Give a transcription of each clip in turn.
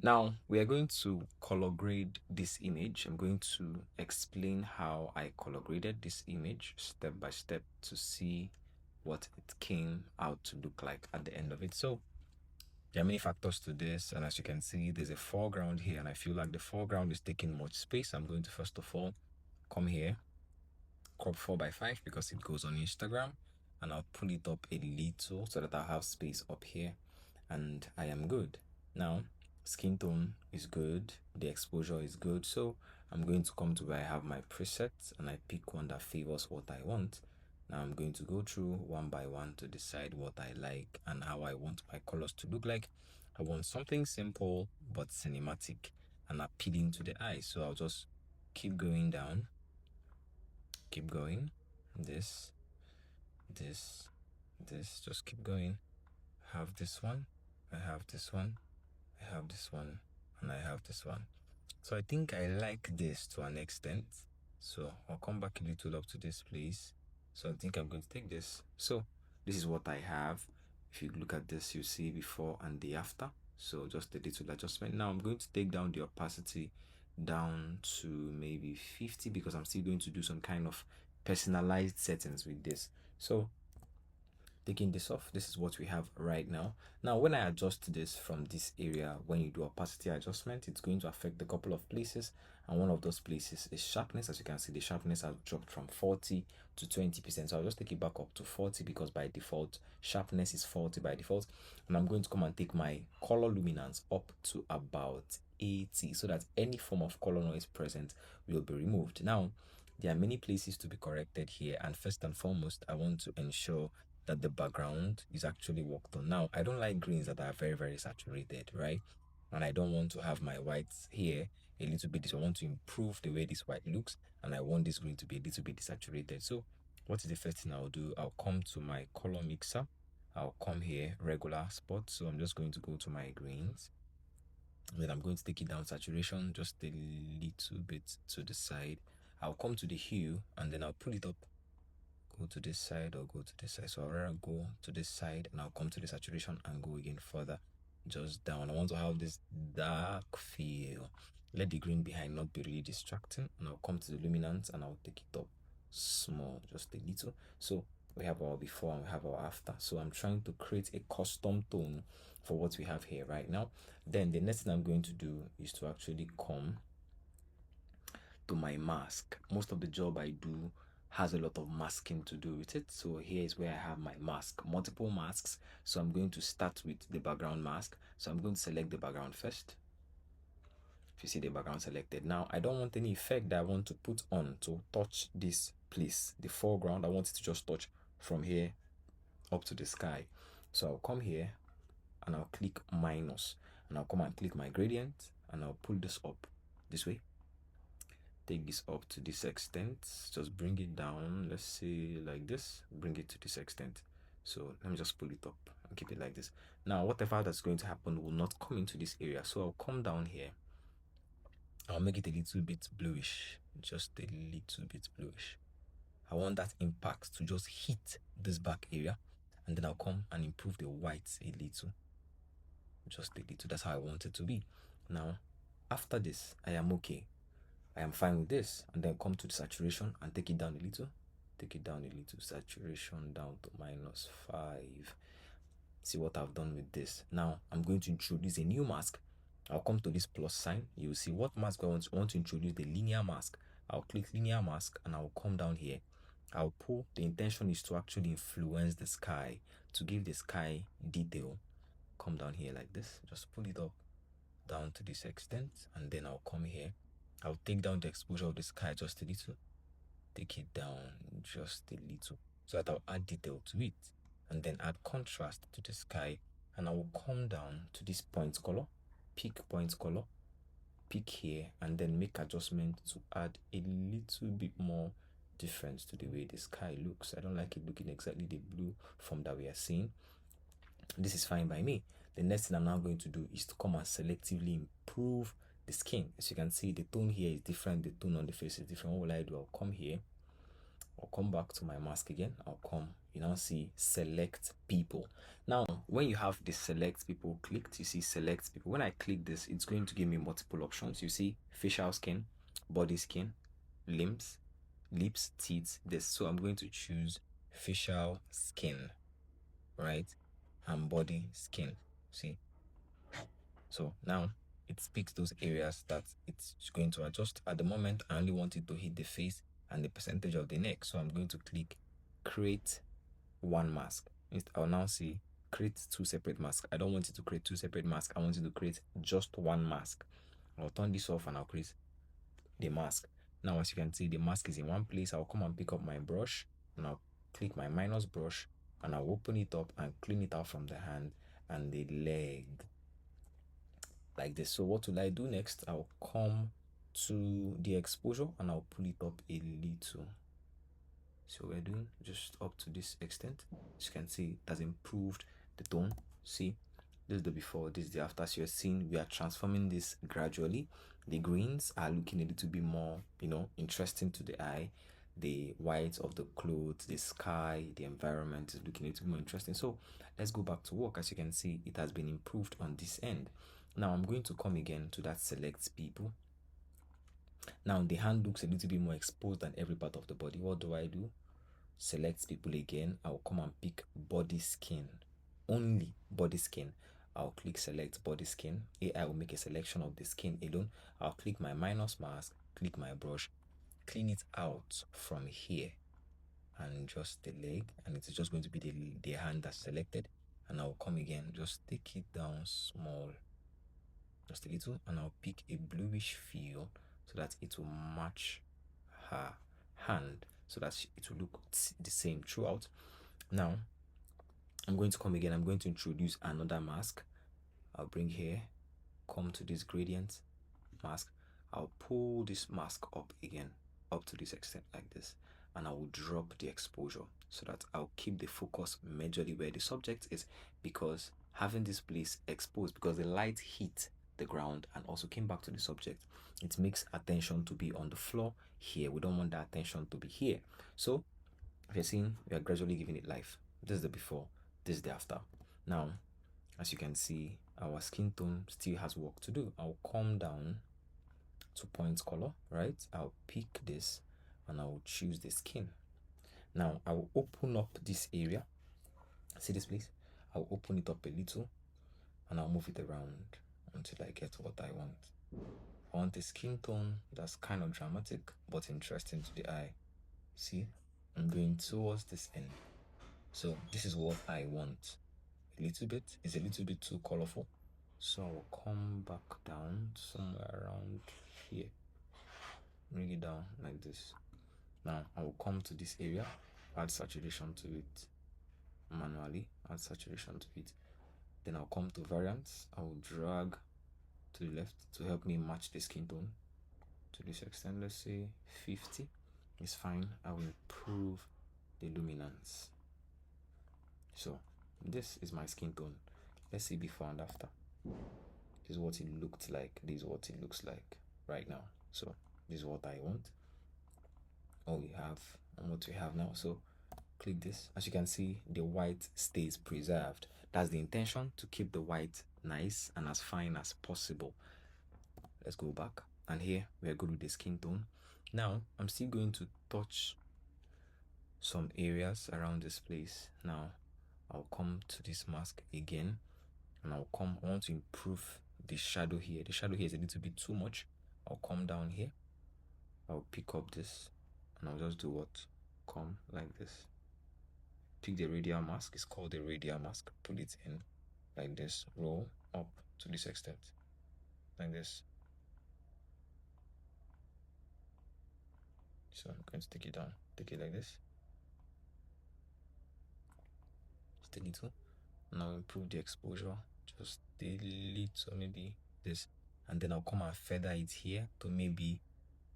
Now we are going to color grade this image. I'm going to explain how I color graded this image step by step to see what it came out to look like at the end of it. So there are many factors to this, and as you can see, there's a foreground here, and I feel like the foreground is taking much space. I'm going to first of all come here, crop 4:5 because it goes on Instagram, and I'll pull it up a little so that I have space up here, and I am good. Now skin tone is good, the exposure is good, so I'm going to come to where I have my presets and I pick one that favors what I want. Now I'm going to go through one by one to decide what I like and how I want my colors to look like. I want something simple but cinematic and appealing to the eye, so I'll just keep going down, keep going, this, just keep going. I have this one, I have this one, I have this one, and I have this one. So I think I like this to an extent. So I'll come back a little up to this place. So I think I'm going to take this. So this is what I have. If you look at this, you see before and the after. So just a little adjustment. Now I'm going to take down the opacity down to maybe 50 because I'm still going to do some kind of personalized settings with this. So taking this off, this is what we have right now. Now when I adjust this from this area, when you do opacity adjustment, it's going to affect a couple of places, and one of those places is sharpness. As you can see, the sharpness has dropped from 40 to 20%, so I'll just take it back up to 40 because by default sharpness is 40 by default. And I'm going to come and take my color luminance up to about 80 so that any form of color noise present will be removed. Now there are many places to be corrected here, and first and foremost I want to ensure that the background is actually worked on. Now I don't like greens that are very saturated, right? And I don't want to have my whites here a little bit. So I want to improve the way this white looks, and I want this green to be a little bit desaturated. So what is the first thing I'll do? I'll come to my color mixer, I'll come here, regular spot. So I'm just going to go to my greens, then I'm going to take it down saturation just a little bit to the side. I'll come to the hue and then I'll pull it up, go to this side or go to this side. So I'll rather go to this side and I'll come to the saturation and go again further, just down. I want to have this dark feel. Let the green behind not be really distracting, and I'll come to the luminance and I'll take it up small, just a little. So we have our before and we have our after. So I'm trying to create a custom tone for what we have here right now. Then the next thing I'm going to do is to actually come to my mask. Most of the job I do has a lot of masking to do with it. So here is where I have my mask, multiple masks. So I'm going to start with the background mask. So I'm going to select the background first. If you see the background selected, now I don't want any effect that I want to put on to touch this place, the foreground. I want it to just touch from here up to the sky. So I'll come here and I'll click minus, and I'll come and click my gradient and I'll pull this up this way. Take this up to this extent, just bring it down, let's say like this, bring it to this extent. So let me just pull it up and keep it like this. Now whatever that's going to happen will not come into this area, so I'll come down here, I'll make it a little bit bluish, just a little bit bluish. I want that impact to just hit this back area, and then I'll come and improve the whites a little, just a little. That's how I want it to be. Now after this I am okay, I am fine with this, and then come to the saturation and take it down a little. Take it down a little, saturation down to -5. See what I've done with this. Now I'm going to introduce a new mask. I'll come to this plus sign. You'll see what mask I want to introduce, the linear mask. I'll click linear mask and I'll come down here. I'll pull. The intention is to actually influence the sky, to give the sky detail. Come down here like this, just pull it up down to this extent, and then I'll come here. I'll take down the exposure of the sky just a little, take it down just a little, so that I'll add detail to it, and then add contrast to the sky. And I will come down to this point color, pick point color, pick here, and then make adjustment to add a little bit more difference to the way the sky looks. I don't like it looking exactly the blue form that we are seeing. This is fine by me. The next thing I'm now going to do is to come and selectively improve the skin. As you can see, the tone here is different, the tone on the face is different. What will I do? I'll come here, I'll come back to my mask again, I'll come you now see select people. Now, when you have the select people clicked, you see select people. When I click this, it's going to give me multiple options. You see facial skin, body skin, limbs, lips, teeth, this. So I'm going to choose facial skin, right? And body skin. See? So now it picks those areas that it's going to adjust. At the moment, I only want it to hit the face and the percentage of the neck. So I'm going to click create one mask. I'll now see create two separate masks. I don't want it to create two separate masks. I want it to create just one mask. I'll turn this off and I'll create the mask. Now, as you can see, the mask is in one place. I'll come and pick up my brush and I'll click my minus brush and I'll open it up and clean it out from the hand and the leg like this. So what will I do next? I'll come to the exposure and I'll pull it up a little. So we're doing just up to this extent. As you can see, it has improved the tone. See, this is the before, this is the after. So you're seeing we are transforming this gradually. The greens are looking a little bit more, interesting to the eye. The white of the clothes, the sky, the environment is looking a little bit more interesting. So let's go back to work. As you can see, it has been improved on this end. Now I'm going to come again to that select people. Now the hand looks a little bit more exposed than every part of the body. What do I do? Select people again. I'll come and pick body skin, only body skin. I'll click select body skin. AI will make a selection of the skin alone. I'll click my minus mask, click my brush, clean it out from here and just the leg, and it's just going to be the hand that's selected. And I'll come again, just take it down small, just a little, and I'll pick a bluish feel so that it will match her hand, so that it will look the same throughout. Now I'm going to come again. I'm going to introduce another mask. I'll bring here, come to this gradient mask. I'll pull this mask up again, up to this extent like this, and I will drop the exposure so that I'll keep the focus majorly where the subject is, because having this place exposed, because the light hit the ground and also came back to the subject, it makes attention to be on the floor here. We don't want the attention to be here. So if you're seeing, we are gradually giving it life. This is the before, this is the after. Now, as you can see, our skin tone still has work to do. I'll come down to point color, right? I'll pick this and I will choose the skin. Now I will open up this area. See this place? I'll open it up a little and I'll move it around until I get what I want. I want a skin tone that's kind of dramatic but interesting to the eye. See, I'm going towards this end. So this is what I want. It's a little bit too colorful. So I'll come back down somewhere around here. Bring it down like this. Now I will come to this area, add saturation to it manually, add saturation to it. Then I'll come to variants. I will drag to the left to help me match the skin tone to this extent. Let's say 50 is fine. I will improve the luminance. So this is my skin tone. Let's see before and after. This is what it looked like. This is what it looks like right now. So this is what I want. All we have and what we have now. So click this. As you can see, the white stays preserved. That's the intention, to keep the white nice and as fine as possible. Let's go back, and here we are good with the skin tone. Now I'm still going to touch some areas around this place. Now I'll come to this mask again and I want to improve the shadow here. The shadow here is a little bit too much. I'll come down here, I'll pick up this and I'll just do what? Come like this. Pick the radial mask, it's called the radial mask, pull it in like this, roll up to this extent, like this. So I'm going to take it down, take it like this, just a little. Now improve the exposure, just a little, maybe this, and then I'll come and feather it here to maybe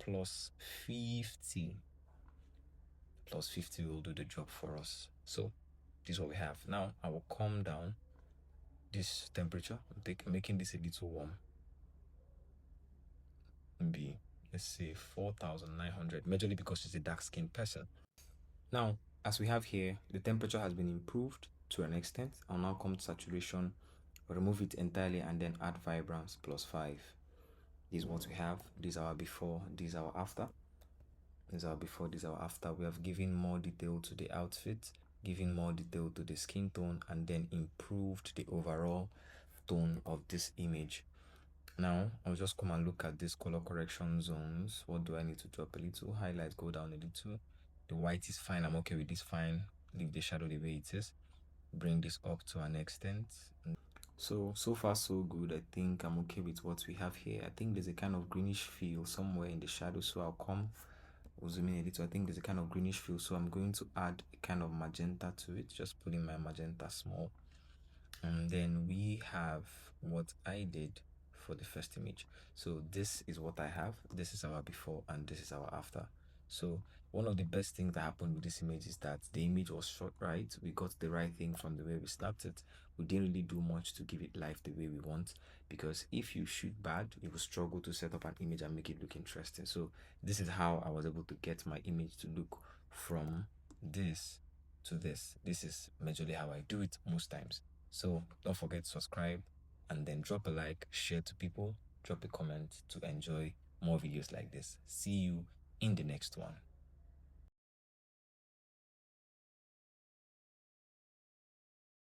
plus 50. Plus 50 will do the job for us. So this is what we have. Now I will come down this temperature, making this a little warm. Maybe let's say 4,900, majorly because she's a dark skinned person. Now as we have here, the temperature has been improved to an extent. I'll now come to saturation, remove it entirely, and then add vibrance +5. This is what we have. This is our before, this is our after. This is our before, this is our after. We have given more detail to the outfit, giving more detail to the skin tone, and then improved the overall tone of this image. Now I'll just come and look at these color correction zones. What do I need to drop? A little highlight, go down a little. The white is fine, I'm okay with this, fine. Leave the shadow the way it is. Bring this up to an extent. So far so good. I think I'm okay with what we have here. I think there's a kind of greenish feel somewhere in the shadow, so I'll zoom in a little. I think there's a kind of greenish feel, so I'm going to add a kind of magenta to it. Just put in my magenta small. And then we have what I did for the first image. So this is what I have. This is our before and this is our after. So one of the best things that happened with this image is that the image was shot right. We got the right thing from the way we snapped it. We didn't really do much to give it life the way we want, because if you shoot bad, you will struggle to set up an image and make it look interesting. So this is how I was able to get my image to look from this to this. This is majorly how I do it most times. So don't forget to subscribe and then drop a like, share to people, drop a comment to enjoy more videos like this. See you in the next one.